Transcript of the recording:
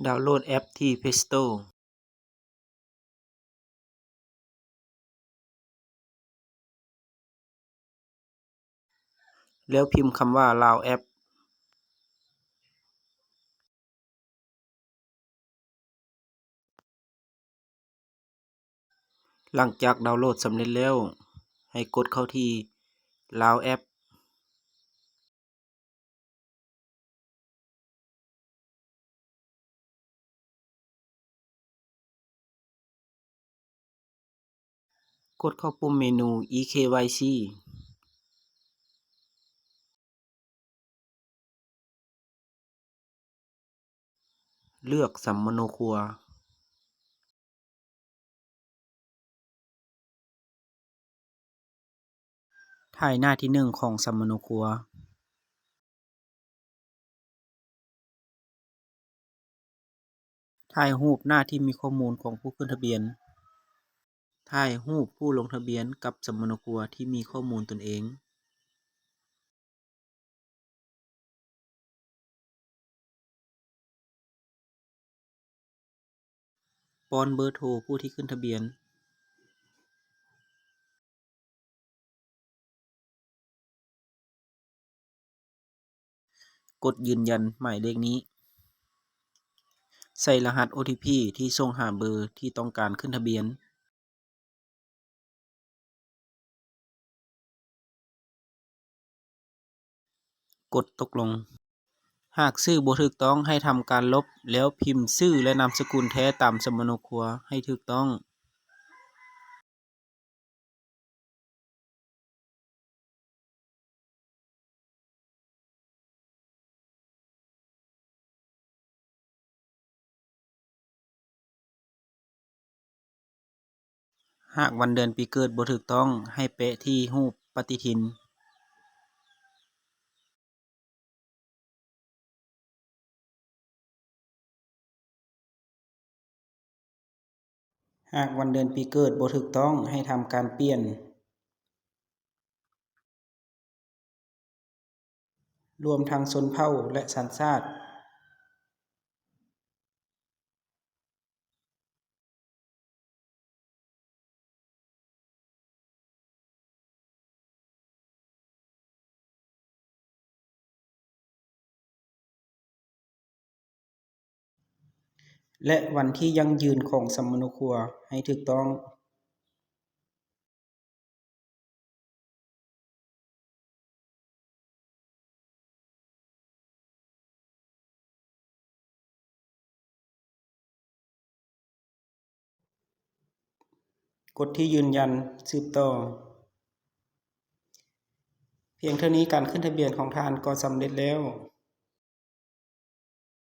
ดาวน์โหลดแอปที่ Play Store แล้วพิมพ์คำว่า Lao App หลังจากดาวน์โหลดสำเร็จแล้วให้กดเข้าที่ Lao App กดเข้าปุ่มเมนู eKYC เลือกสัมมโนครัวถ่ายหน้าที่ 1 ของสัมมโนครัวถ่ายรูปหน้าที่มีข้อมูลของผู้ขึ้นทะเบียนถ่ายรูปผู้ลงทะเบียนกับสัมมโนครัวที่มีข้อมูลตนเองป้อนเบอร์โทรผู้ที่ขึ้นทะเบียนกดยืนยันหมายเลขนี้ใส่รหัส OTP ที่ส่งหาเบอร์ที่ต้องการขึ้นทะเบียนกดตกลงหากชื่อบ่ถูกต้องให้ทำการลบแล้วพิมพ์ชื่อและนามสกุลแท้ตามสัมมโนครัวให้ถูกต้องหากวันเดือนปีเกิดบ่ถูกต้องให้แปะที่รูปปฏิทินหากวันเดือนปีเกิดบ่ถูกต้องให้ทำการเปลี่ยนรวมทั้งชนเผ่าและสัญชาติและวันที่ยั่งยืนของสัมมโนครัวให้ถูกต้องกดที่ยืนยันสืบต่อเพียงเท่านี้การขึ้นทะเบียนของท่านก็สำเร็จแล้ว